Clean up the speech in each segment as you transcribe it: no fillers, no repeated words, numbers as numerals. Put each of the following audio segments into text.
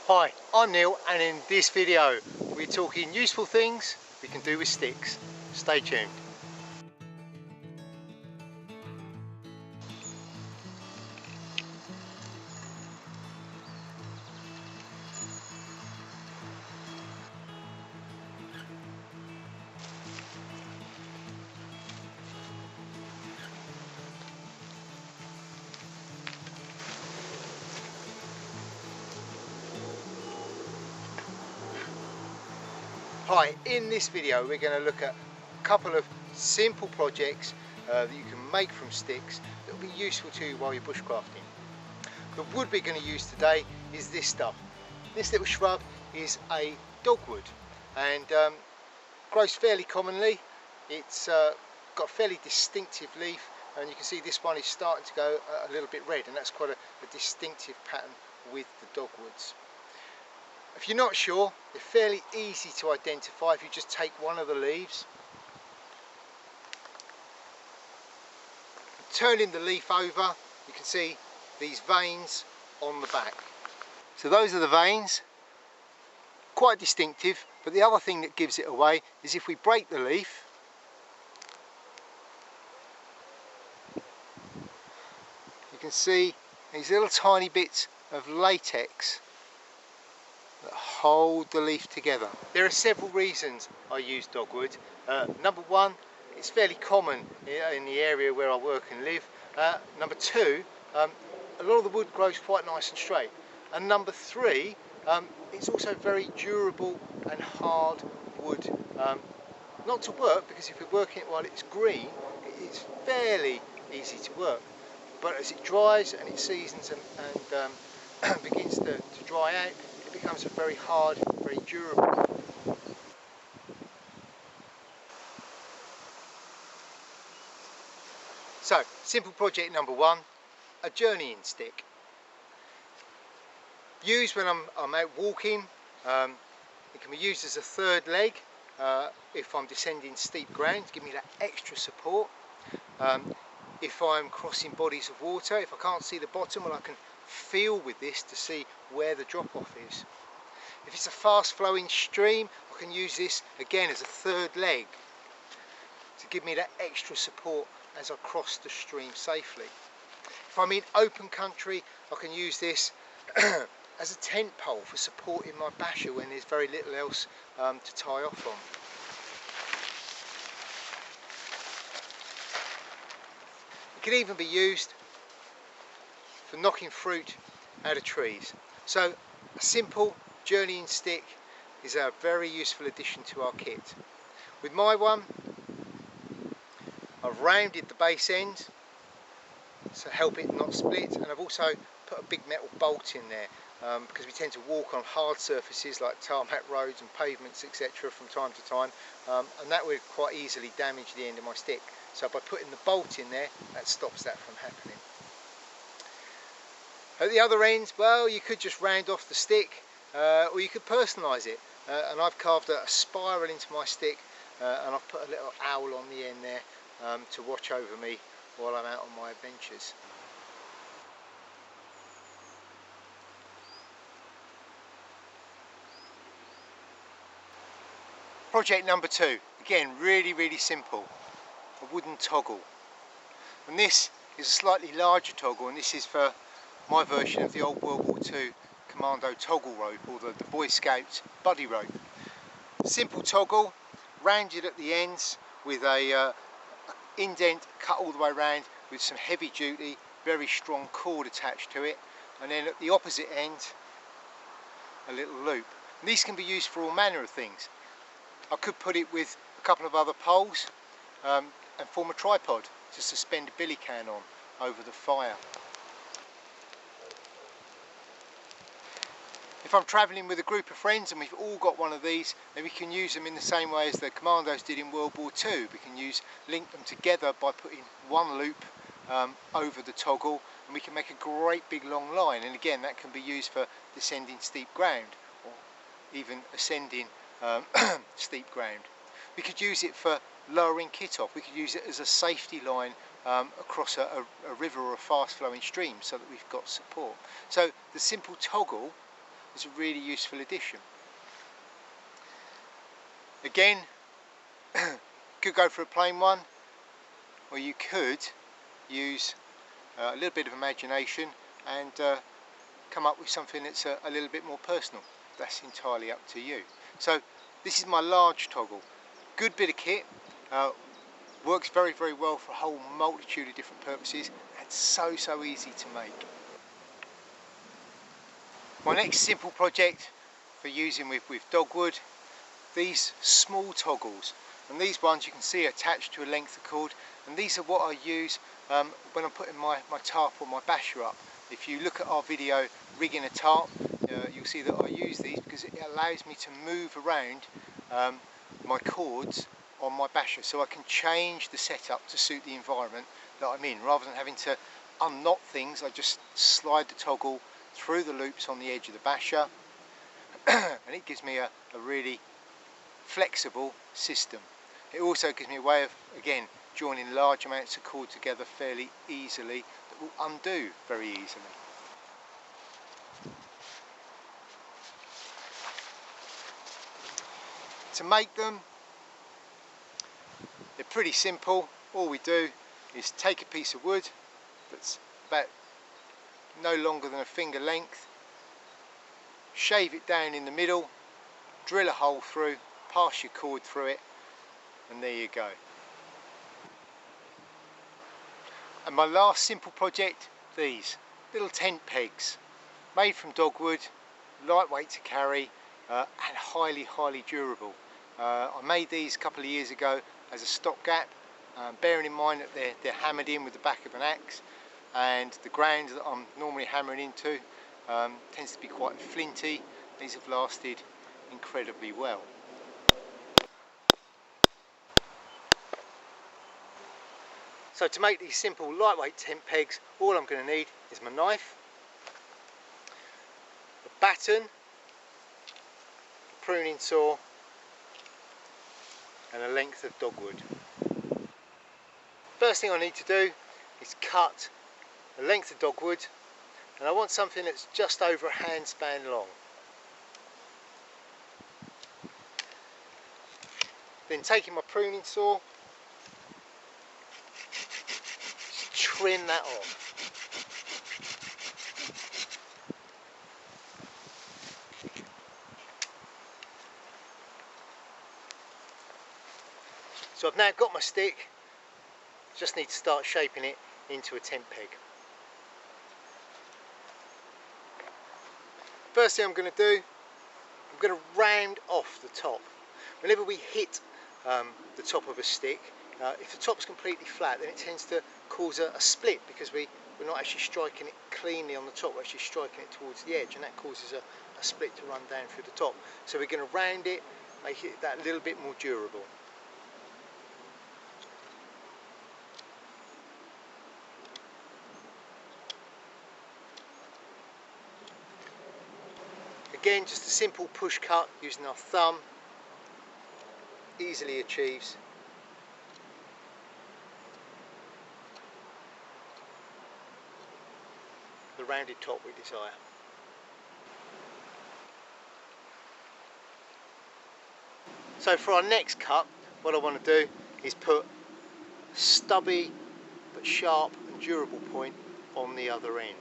Hi, I'm Neil, and in this video we're talking useful things we can do with sticks. Stay tuned. Hi, in this video we're going to look at a couple of simple projects that you can make from sticks that will be useful to you while you're bushcrafting. The wood we're going to use today is this stuff. This little shrub is a dogwood and grows fairly commonly. It's got a fairly distinctive leaf, and you can see this one is starting to go a little bit red, and that's quite a distinctive pattern with the dogwoods. If you're not sure, they're fairly easy to identify if you just take one of the leaves, turning the leaf over, you can see these veins on the back. So those are the veins, quite distinctive, but the other thing that gives it away is if we break the leaf, you can see these little tiny bits of latex that hold the leaf together. There are several reasons I use dogwood. Number one, it's fairly common in the area where I work and live. Number two, a lot of the wood grows quite nice and straight. And number three, it's also very durable and hard wood. Not to work, because if you're working it while it's green, it's fairly easy to work. But as it dries and it seasons and begins to dry out, it becomes a very hard, very durable. So, simple project number one, a journeying stick. Used when I'm out walking. It can be used as a third leg if I'm descending steep ground to give me that extra support. If I'm crossing bodies of water, if I can't see the bottom, well, I can feel with this to see where the drop-off is. If it's a fast-flowing stream, I can use this again as a third leg to give me that extra support as I cross the stream safely. If I'm in open country, I can use this as a tent pole for supporting my basher when there's very little else to tie off on. It can even be used for knocking fruit out of trees. So a simple journeying stick is a very useful addition to our kit. With my one, I've rounded the base end to help it not split, and I've also put a big metal bolt in there because we tend to walk on hard surfaces like tarmac roads and pavements, etc. from time to time, and that would quite easily damage the end of my stick. So by putting the bolt in there, that stops that from happening. At the other end, well, you could just round off the stick, or you could personalise it, and I've carved a spiral into my stick, and I've put a little owl on the end there to watch over me while I'm out on my adventures. Project number two, again really simple, a wooden toggle. And this is a slightly larger toggle, and this is for my version of the old World War II Commando Toggle rope, or the Boy Scout buddy rope. Simple toggle, rounded at the ends with a indent cut all the way around with some heavy duty, very strong cord attached to it, and then at the opposite end a little loop. And these can be used for all manner of things. I could put it with a couple of other poles and form a tripod to suspend a billy can on over the fire. If I'm travelling with a group of friends and we've all got one of these, then we can use them in the same way as the commandos did in World War II. We can link them together by putting one loop over the toggle, and we can make a great big long line. And again, that can be used for descending steep ground or even ascending steep ground. We could use it for lowering kit off. We could use it as a safety line across a river or a fast flowing stream so that we've got support. So the simple toggle is a really useful addition. Again, could go for a plain one, or you could use a little bit of imagination and come up with something that's a little bit more personal. That's entirely up to you. So this is my large toggle. Good bit of kit, works very well for a whole multitude of different purposes, and so easy to make. My next simple project for using with dogwood, these small toggles, and these ones you can see attached to a length of cord, and these are what I use when I'm putting my tarp or my basher up. If you look at our video rigging a tarp, you'll see that I use these because it allows me to move around my cords on my basher, so I can change the setup to suit the environment that I'm in. Rather than having to unknot things, I just slide the toggle through the loops on the edge of the basher and it gives me a really flexible system. It also gives me a way of, again, joining large amounts of cord together fairly easily that will undo very easily. To make them, they're pretty simple. All we do is take a piece of wood that's about no longer than a finger length, shave it down in the middle, drill a hole through, pass your cord through it, and there you go. And my last simple project, these little tent pegs, made from dogwood, lightweight to carry, and highly durable. I made these a couple of years ago as a stopgap, bearing in mind that they're hammered in with the back of an axe, and the ground that I'm normally hammering into tends to be quite flinty. These have lasted incredibly well. So to make these simple lightweight tent pegs, all I'm going to need is my knife, a batten, a pruning saw, and a length of dogwood. First thing I need to do is cut a length of dogwood, and I want something that's just over a handspan long. Then taking my pruning saw, just trim that off. So I've now got my stick, just need to start shaping it into a tent peg. First thing I'm going to do, I'm going to round off the top. Whenever we hit the top of a stick, if the top's completely flat, then it tends to cause a split, because we're not actually striking it cleanly on the top, we're actually striking it towards the edge, and that causes a split to run down through the top. So we're going to round it, make it that little bit more durable. Again, just a simple push cut using our thumb, easily achieves. The rounded top we desire. So for our next cut, what I want to do is put a stubby but sharp and durable point on the other end.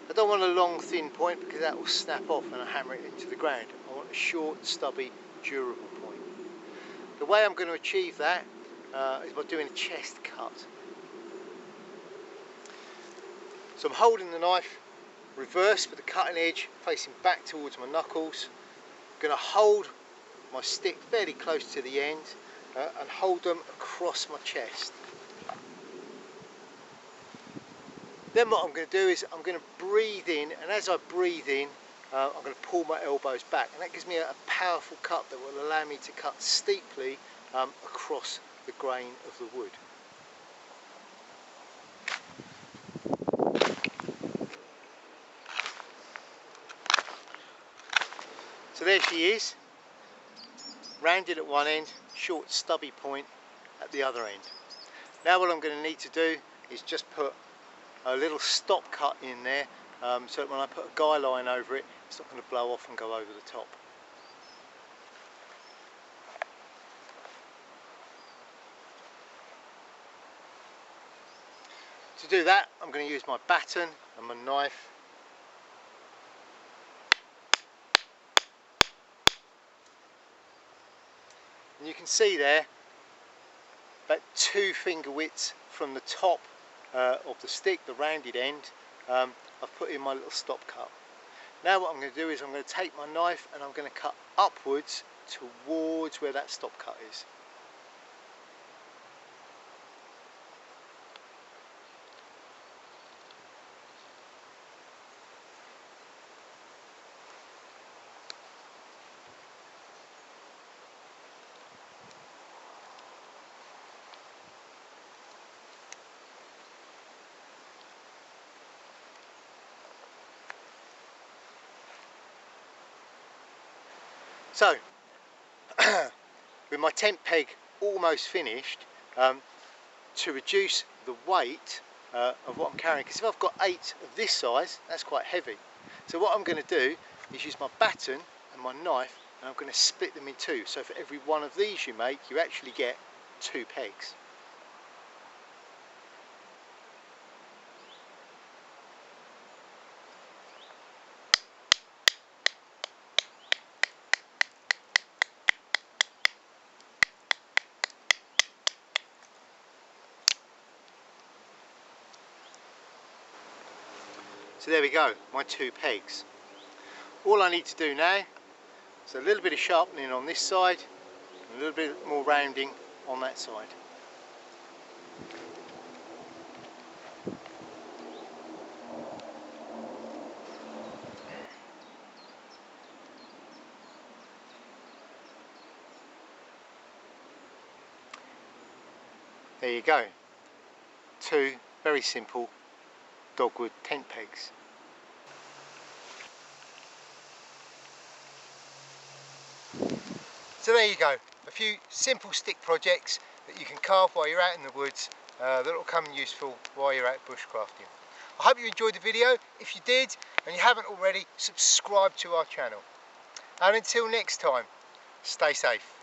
I don't want a long thin point because that will snap off when I hammer it into the ground. I want a short, stubby, durable point. The way I'm going to achieve that is by doing a chest cut. So I'm holding the knife reversed with the cutting edge facing back towards my knuckles. I'm going to hold my stick fairly close to the end and hold them across my chest. Then what I'm going to do is I'm going to breathe in, and as I breathe in, I'm going to pull my elbows back, and that gives me a powerful cut that will allow me to cut steeply across the grain of the wood. So there she is, rounded at one end, short stubby point at the other end. Now what I'm going to need to do is just put a little stop cut in there, so that when I put a guy line over it, it's not going to blow off and go over the top. To do that, I'm going to use my batten and my knife. And you can see there, about 2 finger widths from the top of the stick, the rounded end, I've put in my little stop cut. Now what I'm going to do is I'm going to take my knife and I'm going to cut upwards towards where that stop cut is. So, with my tent peg almost finished, to reduce the weight of what I'm carrying, because if I've got 8 of this size, that's quite heavy. So what I'm going to do is use my batten and my knife, and I'm going to split them in 2. So for every one of these you make, you actually get 2 pegs. So there we go, my 2 pegs. All I need to do now is a little bit of sharpening on this side, and a little bit more rounding on that side. There you go, 2 very simple dogwood tent pegs. So there you go, a few simple stick projects that you can carve while you're out in the woods that will come useful while you're out bushcrafting. I hope you enjoyed the video. If you did and you haven't already, subscribe to our channel. And until next time, stay safe.